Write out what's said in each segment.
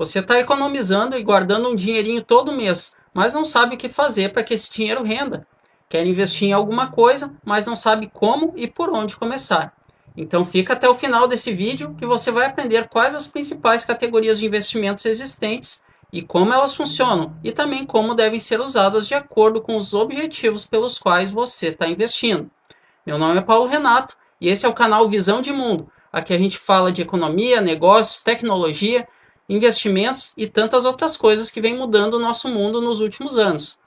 Você está economizando e guardando um dinheirinho todo mês, mas não sabe o que fazer para que esse dinheiro renda. Quer investir em alguma coisa, mas não sabe como e por onde começar. Então fica até o final desse vídeo que você vai aprender quais as principais categorias de investimentos existentes e como elas funcionam, e também como devem ser usadas de acordo com os objetivos pelos quais você está investindo. Meu nome é Paulo Renato e esse é o canal Visão de Mundo. Aqui a gente fala de economia, negócios, tecnologia, investimentos e tantas outras coisas que vem mudando o nosso mundo nos últimos anos.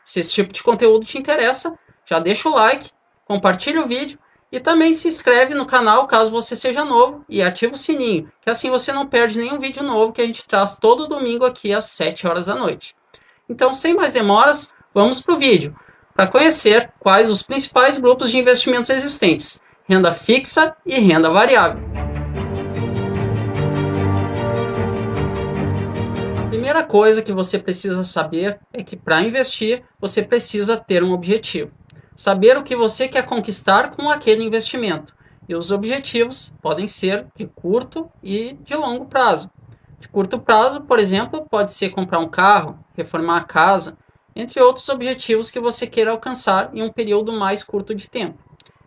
Se esse tipo de conteúdo te interessa, já deixa o like, compartilha o vídeo e também se inscreve no canal caso você seja novo e ativa o sininho, que assim você não perde nenhum vídeo novo que a gente traz todo domingo aqui às 7 horas da noite. Então, sem mais demoras, vamos para o vídeo, para conhecer quais os principais grupos de investimentos existentes: renda fixa e renda variável. A primeira coisa que você precisa saber é que para investir, você precisa ter um objetivo. Saber o que você quer conquistar com aquele investimento. E os objetivos podem ser de curto e de longo prazo. De curto prazo, por exemplo, pode ser comprar um carro, reformar a casa, entre outros objetivos que você queira alcançar em um período mais curto de tempo.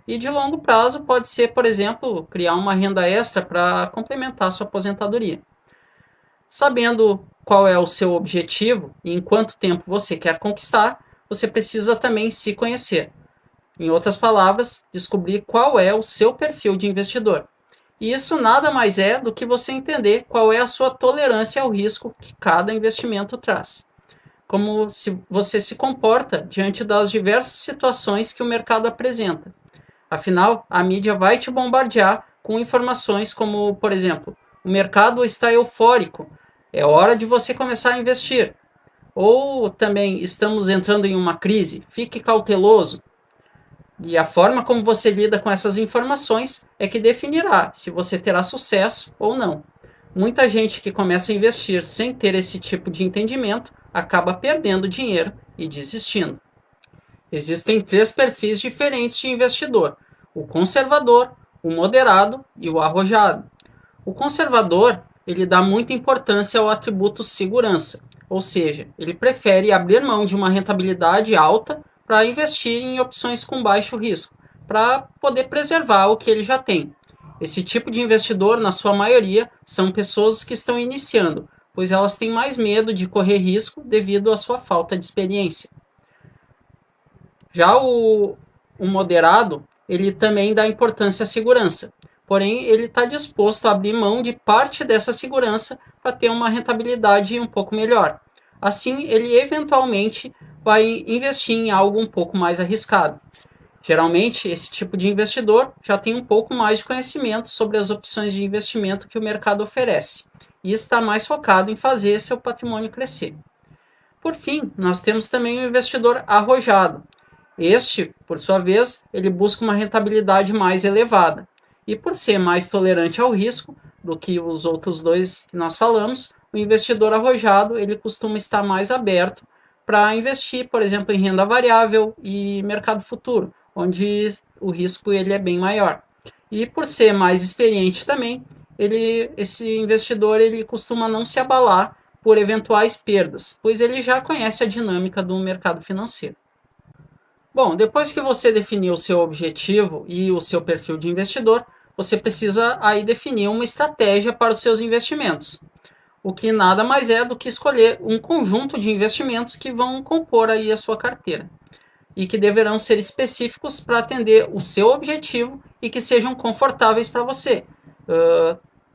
E de longo prazo pode ser, por exemplo, criar uma renda extra para complementar sua aposentadoria. Sabendo qual é o seu objetivo e em quanto tempo você quer conquistar, você precisa também se conhecer. Em outras palavras, descobrir qual é o seu perfil de investidor. E isso nada mais é do que você entender qual é a sua tolerância ao risco que cada investimento traz. Como você se comporta diante das diversas situações que o mercado apresenta. Afinal, a mídia vai te bombardear com informações como, por exemplo, o mercado está eufórico, é hora de você começar a investir. Ou também, estamos entrando em uma crise, fique cauteloso. E a forma como você lida com essas informações é que definirá se você terá sucesso ou não. Muita gente que começa a investir sem ter esse tipo de entendimento acaba perdendo dinheiro e desistindo. Existem 3 perfis diferentes de investidor: o conservador, o moderado e o arrojado. O conservador, ele dá muita importância ao atributo segurança, ou seja, ele prefere abrir mão de uma rentabilidade alta para investir em opções com baixo risco, para poder preservar o que ele já tem. Esse tipo de investidor, na sua maioria, são pessoas que estão iniciando, pois elas têm mais medo de correr risco devido à sua falta de experiência. Já o moderado, ele também dá importância à segurança, porém ele está disposto a abrir mão de parte dessa segurança para ter uma rentabilidade um pouco melhor. Assim, ele eventualmente vai investir em algo um pouco mais arriscado. Geralmente, esse tipo de investidor já tem um pouco mais de conhecimento sobre as opções de investimento que o mercado oferece e está mais focado em fazer seu patrimônio crescer. Por fim, nós temos também o investidor arrojado. Este, por sua vez, ele busca uma rentabilidade mais elevada. E por ser mais tolerante ao risco do que os outros dois que nós falamos, o investidor arrojado ele costuma estar mais aberto para investir, por exemplo, em renda variável e mercado futuro, onde o risco ele é bem maior. E por ser mais experiente também, esse investidor ele costuma não se abalar por eventuais perdas, pois ele já conhece a dinâmica do mercado financeiro. Bom, depois que você definiu o seu objetivo e o seu perfil de investidor, você precisa aí definir uma estratégia para os seus investimentos. O que nada mais é do que escolher um conjunto de investimentos que vão compor aí a sua carteira e que deverão ser específicos para atender o seu objetivo e que sejam confortáveis para você.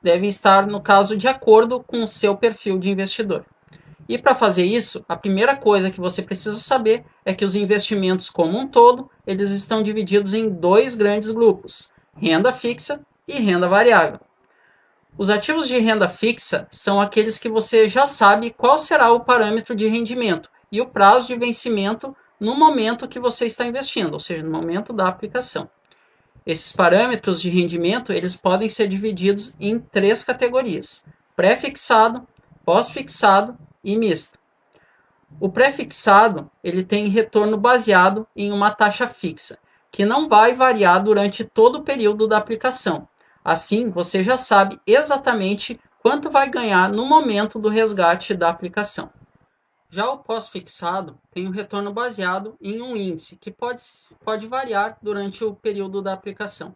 Devem estar, no caso, de acordo com o seu perfil de investidor. E para fazer isso, a primeira coisa que você precisa saber é que os investimentos como um todo, eles estão divididos em 2 grandes grupos: renda fixa e renda variável. Os ativos de renda fixa são aqueles que você já sabe qual será o parâmetro de rendimento e o prazo de vencimento no momento que você está investindo, ou seja, no momento da aplicação. Esses parâmetros de rendimento eles podem ser divididos em 3 categorias: pré-fixado, pós-fixado e misto. O pré-fixado ele tem retorno baseado em uma taxa fixa, que não vai variar durante todo o período da aplicação. Assim, você já sabe exatamente quanto vai ganhar no momento do resgate da aplicação. Já o pós-fixado tem um retorno baseado em um índice que pode variar durante o período da aplicação.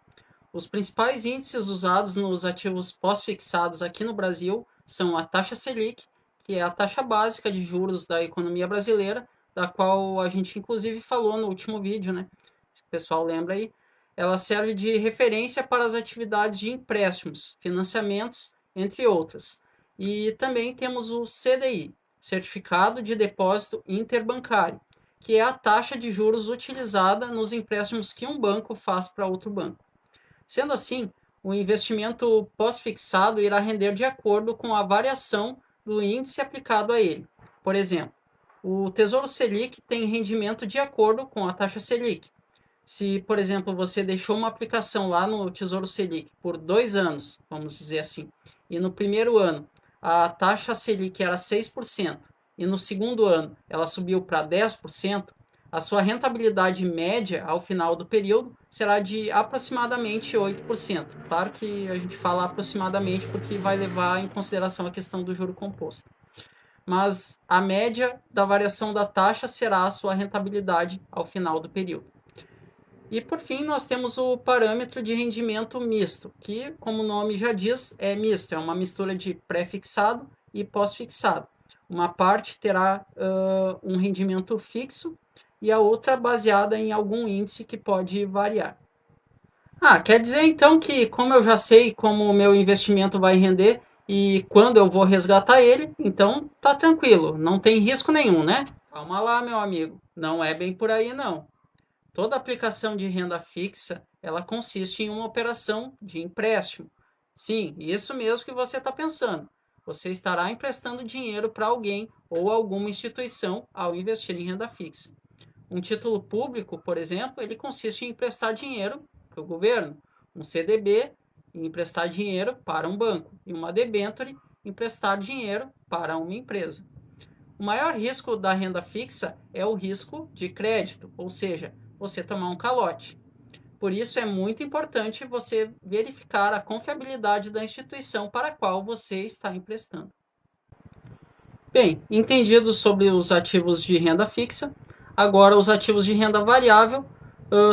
Os principais índices usados nos ativos pós-fixados aqui no Brasil são a taxa Selic, que é a taxa básica de juros da economia brasileira, da qual a gente inclusive falou no último vídeo, né? Se o pessoal lembra aí. Ela serve de referência para as atividades de empréstimos, financiamentos, entre outras. E também temos o CDI, Certificado de Depósito Interbancário, que é a taxa de juros utilizada nos empréstimos que um banco faz para outro banco. Sendo assim, o investimento pós-fixado irá render de acordo com a variação do índice aplicado a ele. Por exemplo, o Tesouro Selic tem rendimento de acordo com a taxa Selic. Se, por exemplo, você deixou uma aplicação lá no Tesouro Selic por 2 anos, vamos dizer assim, e no primeiro ano a taxa Selic era 6%, e no segundo ano ela subiu para 10%, a sua rentabilidade média ao final do período será de aproximadamente 8%. Claro que a gente fala aproximadamente porque vai levar em consideração a questão do juro composto. Mas a média da variação da taxa será a sua rentabilidade ao final do período. E por fim, nós temos o parâmetro de rendimento misto, que, como o nome já diz, é misto, é uma mistura de pré-fixado e pós-fixado. Uma parte terá um rendimento fixo e a outra baseada em algum índice que pode variar. Quer dizer então que, como eu já sei como o meu investimento vai render e quando eu vou resgatar ele, então tá tranquilo, não tem risco nenhum, né? Calma lá, meu amigo, não é bem por aí não. Toda aplicação de renda fixa, ela consiste em uma operação de empréstimo. Sim, isso mesmo que você está pensando. Você estará emprestando dinheiro para alguém ou alguma instituição ao investir em renda fixa. Um título público, por exemplo, ele consiste em emprestar dinheiro para o governo. Um CDB, em emprestar dinheiro para um banco. E uma debênture, emprestar dinheiro para uma empresa. O maior risco da renda fixa é o risco de crédito, ou seja, você tomar um calote. Por isso é muito importante você verificar a confiabilidade da instituição para a qual você está emprestando. Bem, entendido sobre os ativos de renda fixa, agora os ativos de renda variável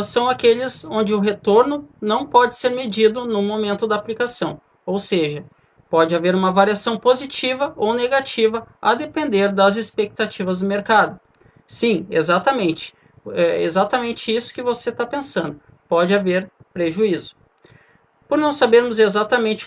são aqueles onde o retorno não pode ser medido no momento da aplicação, ou seja, pode haver uma variação positiva ou negativa a depender das expectativas do mercado. Sim, exatamente. É exatamente isso que você está pensando. Pode haver prejuízo. Por não sabermos exatamente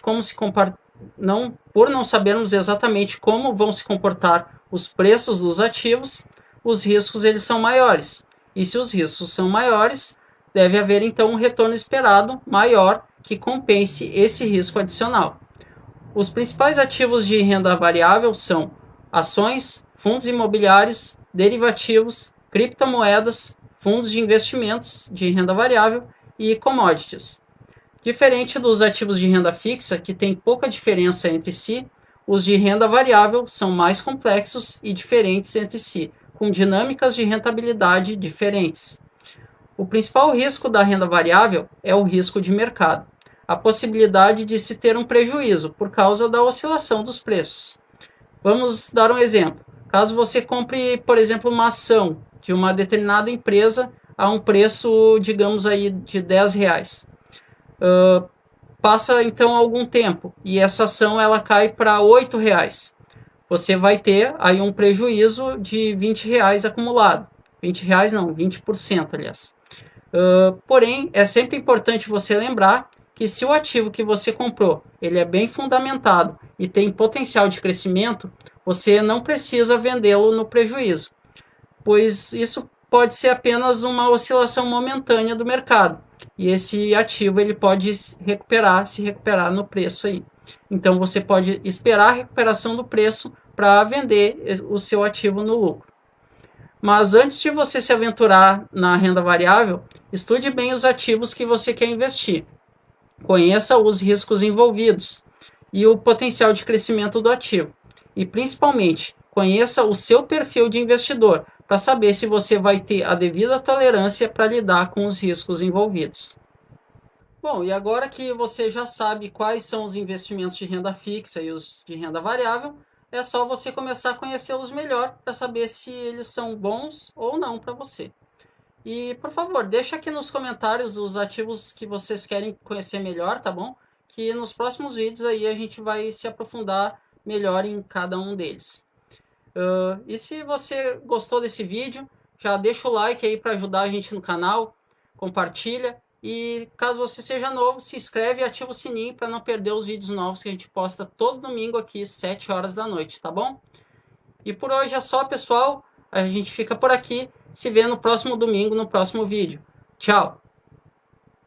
como vão se comportar os preços dos ativos, os riscos eles são maiores. E se os riscos são maiores, deve haver então um retorno esperado maior que compense esse risco adicional. Os principais ativos de renda variável são ações, fundos imobiliários, derivativos, criptomoedas, fundos de investimentos de renda variável e commodities. Diferente dos ativos de renda fixa, que tem pouca diferença entre si, os de renda variável são mais complexos e diferentes entre si, com dinâmicas de rentabilidade diferentes. O principal risco da renda variável é o risco de mercado, a possibilidade de se ter um prejuízo por causa da oscilação dos preços. Vamos dar um exemplo. Caso você compre, por exemplo, uma ação de uma determinada empresa a um preço, digamos aí, de R$10. Passa então algum tempo e essa ação ela cai para R$8. Você vai ter aí um prejuízo de R$20 acumulado. R$20 não, 20%, aliás. Porém, é sempre importante você lembrar que se o ativo que você comprou ele é bem fundamentado e tem potencial de crescimento, você não precisa vendê-lo no prejuízo, pois isso pode ser apenas uma oscilação momentânea do mercado e esse ativo ele pode se recuperar no preço aí. Então você pode esperar a recuperação do preço para vender o seu ativo no lucro. Mas antes de você se aventurar na renda variável, estude bem os ativos que você quer investir. Conheça os riscos envolvidos e o potencial de crescimento do ativo. E principalmente, conheça o seu perfil de investidor para saber se você vai ter a devida tolerância para lidar com os riscos envolvidos. Bom, e agora que você já sabe quais são os investimentos de renda fixa e os de renda variável, é só você começar a conhecê-los melhor para saber se eles são bons ou não para você. E, por favor, deixa aqui nos comentários os ativos que vocês querem conhecer melhor, tá bom? Que nos próximos vídeos aí a gente vai se aprofundar melhor em cada um deles. E se você gostou desse vídeo, já deixa o like aí para ajudar a gente no canal, compartilha e caso você seja novo, se inscreve e ativa o sininho para não perder os vídeos novos que a gente posta todo domingo aqui, 7 horas da noite, tá bom? E por hoje é só, pessoal. A gente fica por aqui. Se vê no próximo domingo, no próximo vídeo. Tchau!